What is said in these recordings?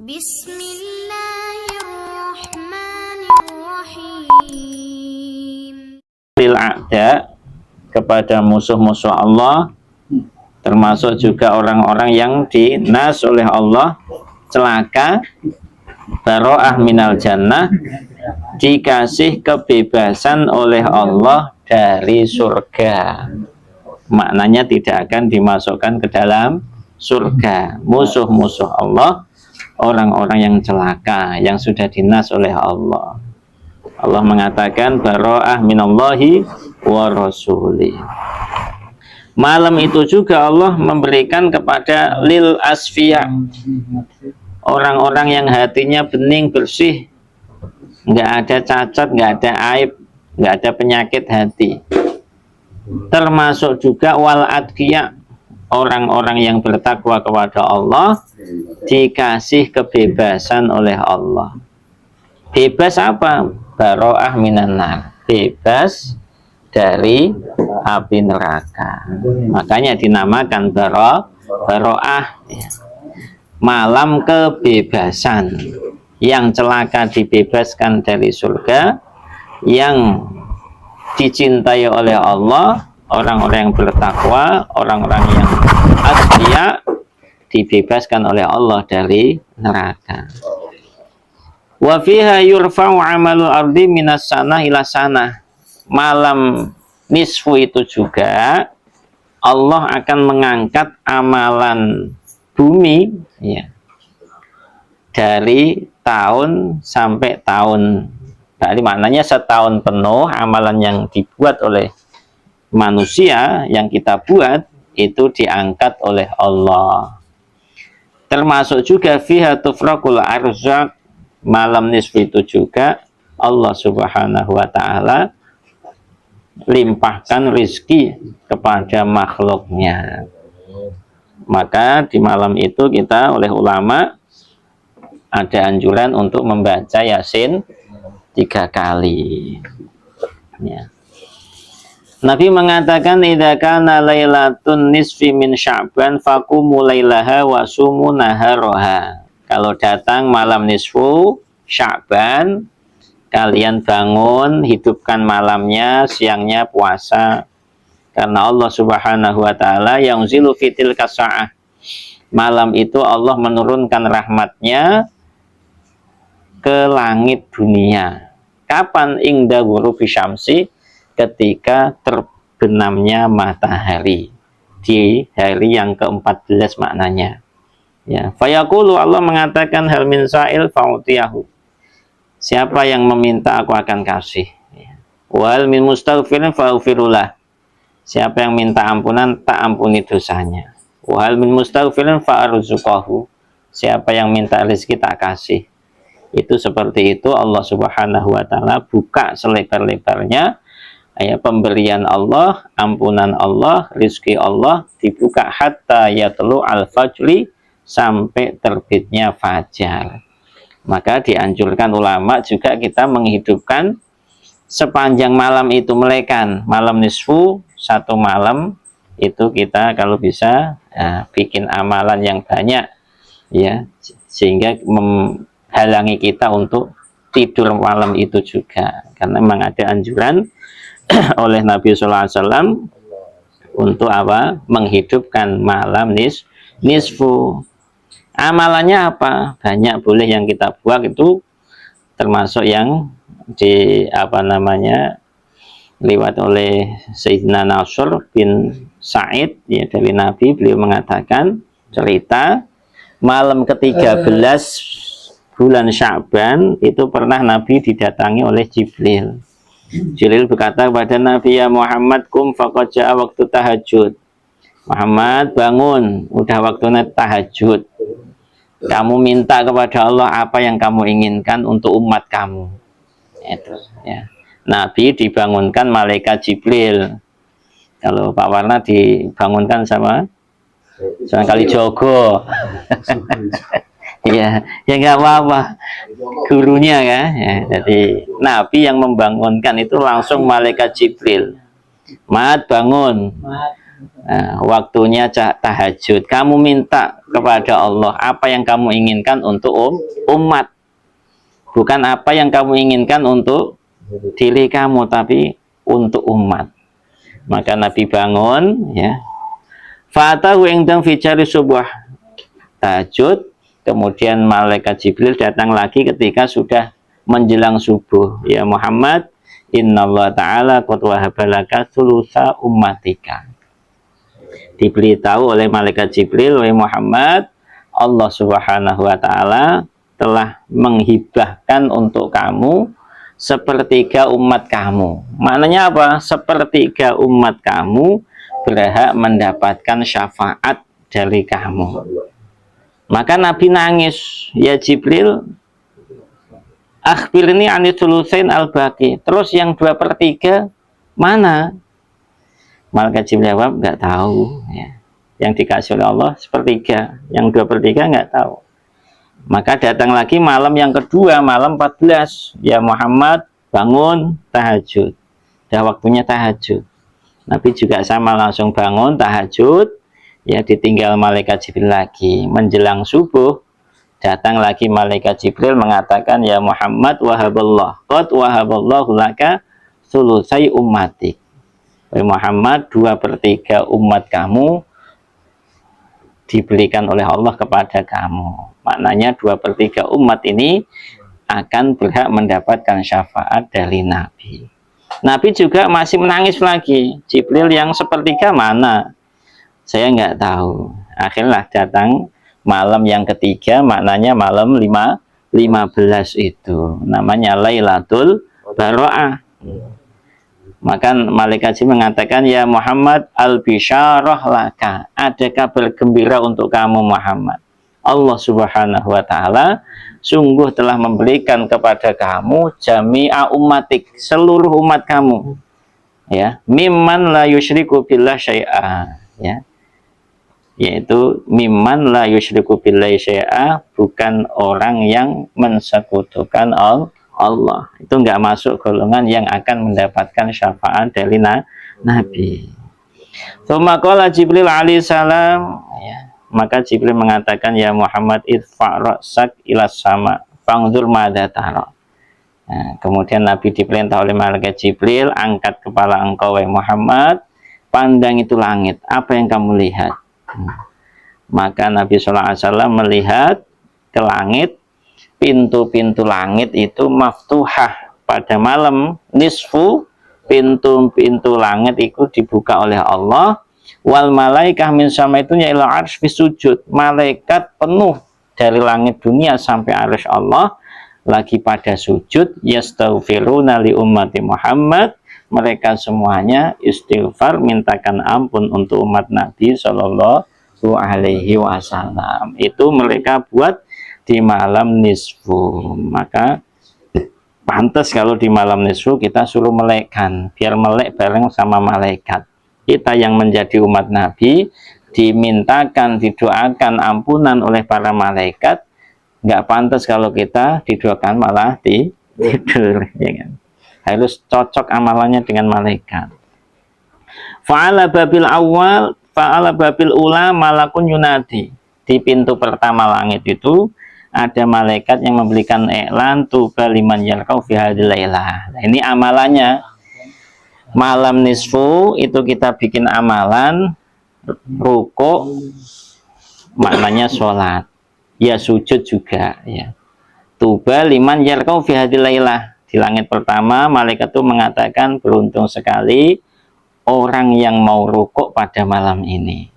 Bismillahirrahmanirrahim. Lil a'da, kepada musuh-musuh Allah, termasuk juga orang-orang yang dinas oleh Allah, celaka, baro'ah minal jannah, dikasih kebebasan oleh Allah dari surga. Maknanya tidak akan dimasukkan ke dalam surga. Musuh-musuh Allah, orang-orang yang celaka, yang sudah dinas oleh Allah. Allah mengatakan baro'ah minallahi wa rasulih. Malam itu juga Allah memberikan kepada lil asfiya, orang-orang yang hatinya bening, bersih, nggak ada cacat, nggak ada aib, nggak ada penyakit hati. Termasuk juga wal adqiya, orang-orang yang bertakwa kepada Allah, dikasih kebebasan oleh Allah. Bebas apa? Baro'ah minan nar, bebas dari api neraka. Makanya dinamakan baro'ah, ya. Malam kebebasan. Yang celaka dibebaskan dari surga, yang dicintai oleh Allah, orang-orang yang bertakwa, orang-orang yang asfiya, dibebaskan oleh Allah dari neraka. Wa fiha yurfa'u 'amalul ardi minas sanah ila sanah. Malam nisfu itu juga Allah akan mengangkat amalan bumi, ya, dari tahun sampai tahun. Berarti maknanya setahun penuh amalan yang dibuat oleh manusia, yang kita buat, itu diangkat oleh Allah. Termasuk juga fiha tufraqul arzaq, malam nisfu itu juga Allah subhanahu wa ta'ala limpahkan rizki kepada makhluknya. Maka di malam itu kita oleh ulama ada anjuran untuk membaca Yasin 3 kali, ya. Nabi mengatakan idza kana lailatun nisfi min Sya'ban faqumu lailaha wa sumu naharaha. Kalau datang malam nisfu Sya'ban, kalian bangun, hidupkan malamnya, siangnya puasa. Karena Allah subhanahu wa ta'ala yang zilu fitil kasa'ah, malam itu Allah menurunkan rahmatnya ke langit dunia. Kapan? Ingda ghurubi syamsi, ketika terbenamnya matahari, di hari yang ke-14 maknanya, ya. Fayaqulu, Allah mengatakan hal min sa'il fa'utiyahu, siapa yang meminta aku akan kasih, ya. Wal min mustaghfirin fa'ghfirullah, siapa yang minta ampunan tak ampuni dosanya. Wal min mustaghfirin fa'arzuqahu, siapa yang minta rezeki tak kasih. Itu seperti itu Allah subhanahu wa ta'ala buka selebar-lebarnya, ya, pemberian Allah, ampunan Allah, rizki Allah dibuka hatta yatlu al-fajri, sampai terbitnya fajar. Maka dianjurkan ulama juga kita menghidupkan sepanjang malam itu, melekan malam nisfu, 1 malam itu kita kalau bisa bikin amalan yang banyak, ya, sehingga menghalangi kita untuk tidur malam itu juga. Karena memang ada anjuran oleh Nabi Sallallahu Alaihi Wasallam untuk apa? Menghidupkan malam nisfu. Amalannya apa? Banyak, boleh yang kita buat itu, termasuk yang di lewat oleh Sayyidina Nasr bin Sa'id, ya, dari Nabi. Beliau mengatakan cerita malam ke-13 bulan Sya'ban itu pernah Nabi didatangi oleh Jibril. Jibril berkata kepada Nabi, ya Muhammad, kum faqad ja'a waktu tahajud. Muhammad, bangun, udah waktunya tahajud. Kamu minta kepada Allah apa yang kamu inginkan untuk umat kamu. Itu, ya. Nabi dibangunkan malaikat Jibril. Kalau Pak Warna dibangunkan sama kali Jogo. Ya nggak apa-apa, gurunya kan, ya. Jadi Nabi yang membangunkan itu langsung malaikat Jibril. Mat, bangun. waktunya tahajud. Kamu minta kepada Allah apa yang kamu inginkan untuk umat, bukan apa yang kamu inginkan untuk diri kamu, tapi untuk umat. Maka Nabi bangun, ya, fatahu ingdang ficari subuh, tahajud. Kemudian malaikat Jibril datang lagi ketika sudah menjelang subuh. Ya Muhammad, innallaha ta'ala qad wahaba laka thulutsa ummatika. Diberitahu oleh malaikat Jibril, oleh Muhammad, Allah Subhanahu wa taala telah menghibahkan untuk kamu sepertiga umat kamu. Maknanya apa? Sepertiga umat kamu berhak mendapatkan syafaat dari kamu. Maka Nabi nangis, ya Jibril, akhbirni ani tsulusain al-baqi. Terus yang 2/3 mana? Malaikat Jibril jawab, nggak tahu. Ya. Yang dikasih oleh Allah 1/3, yang 2/3 nggak tahu. Maka datang lagi malam yang kedua, malam 14. Ya Muhammad, bangun tahajud. Dah waktunya tahajud. Nabi juga sama, langsung bangun tahajud. Ya, ditinggal malaikat Jibril lagi. Menjelang subuh datang lagi malaikat Jibril mengatakan, ya Muhammad, wahaballah qad wahaballahu laka sulusai ummatik. Muhammad, 2/3 umat kamu diberikan oleh Allah kepada kamu. Maknanya 2/3 umat ini akan berhak mendapatkan syafaat dari Nabi. Nabi juga masih menangis lagi. Jibril yang 1/3 mana? Saya nggak tahu. Akhirnya datang malam yang ketiga, maknanya malam 15 itu. Namanya Lailatul Baro'ah. Maka malaikat Jibril mengatakan, ya Muhammad, al-bisyarah laka. Ada kabar gembira untuk kamu Muhammad. Allah Subhanahu wa taala sungguh telah memberikan kepada kamu jami'a ummatik, seluruh umat kamu. Ya, mimman la yusyriku billah syai'a, ya. Yaitu mimman la yusyriku billahi syai'a, bukan orang yang mensekutukan Allah. Itu enggak masuk golongan yang akan mendapatkan syafaat dari Nabi. Tsumma qala Jibril alaihi salam, ya. Maka Jibril mengatakan, ya Muhammad, idfa' ra'sak ila sama fangzur madza tara. Nah, kemudian Nabi diperintah oleh malaikat Jibril, angkat kepala engkau wahai Muhammad, pandang itu langit, apa yang kamu lihat? Maka Nabi SAW melihat ke langit, pintu-pintu langit itu maftuhah. Pada malam nisfu, pintu-pintu langit itu dibuka oleh Allah. Wal malaikah min sama itunya ila arsh bisujud. Malaikat penuh dari langit dunia sampai arsh Allah lagi pada sujud. Yastaghfiruna li ummati Muhammad. Mereka semuanya istighfar, mintakan ampun untuk umat Nabi Shallallahu Alaihi Wasallam. Itu mereka buat di malam nisfu. Maka pantas kalau di malam nisfu kita suruh melekkan, biar melek bareng sama malaikat. Kita yang menjadi umat Nabi dimintakan, didoakan ampunan oleh para malaikat. Nggak pantas kalau kita didoakan malah tidur, ya kan? Harus cocok amalannya dengan malaikat. Fa'ala babil awal, fa'ala babil ula malakun yunadi. Di pintu pertama langit itu ada malaikat yang memberikan iklan tuba liman yarkau fi hadhil lailah. Nah, ini amalannya. Malam nisfu itu kita bikin amalan rukuk, maknanya sholat. Ya sujud juga, ya. Tuba liman yarkau fi hadhil lailah. Di langit pertama, malaikat itu mengatakan beruntung sekali orang yang mau rukuk pada malam ini.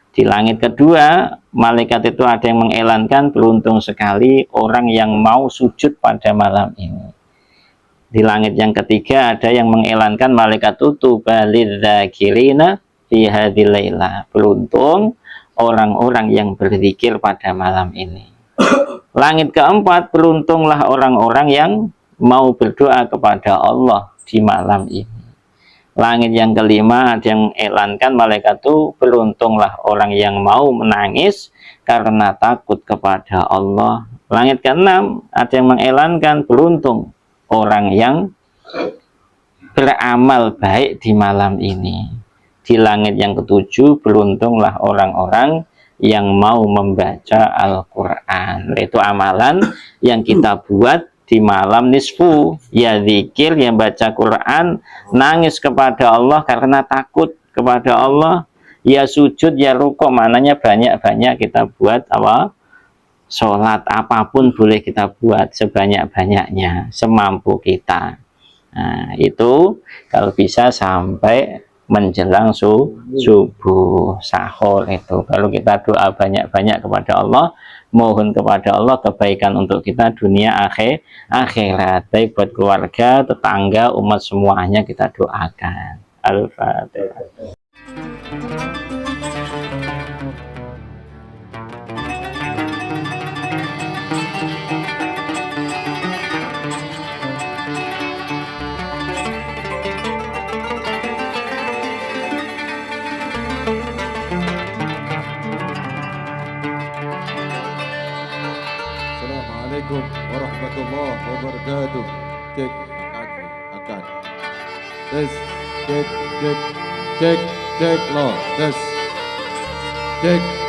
Di langit kedua, malaikat itu ada yang mengiklankan beruntung sekali orang yang mau sujud pada malam ini. Di langit yang ketiga, ada yang mengiklankan malaikat itu balidzakirina fi hadhil lailah. Beruntung orang-orang yang berzikir pada malam ini. Langit keempat, beruntunglah orang-orang yang mau berdoa kepada Allah di malam ini. Langit yang kelima, ada yang mengiklankan malaikat itu beruntunglah orang yang mau menangis karena takut kepada Allah. Langit keenam, ada yang mengiklankan beruntung orang yang beramal baik di malam ini. di langit yang ketujuh, beruntunglah orang-orang yang mau membaca Al-Quran. Itu amalan yang kita buat di malam nisfu, ya zikir, yang baca Quran, nangis kepada Allah karena takut kepada Allah, ya sujud, ya rukuk, mananya banyak-banyak kita buat apa? Sholat, apapun boleh kita buat sebanyak-banyaknya, semampu kita. Nah, itu kalau bisa sampai menjelang subuh, sahur itu. Kalau kita doa banyak-banyak kepada Allah, mohon kepada Allah kebaikan untuk kita dunia akhirat, baik buat keluarga, tetangga, umat semuanya kita doakan. Al-Fatihah. Assalamualaikum warahmatullahi wabarakatuh. Cek akan. Tes cek lo tes cek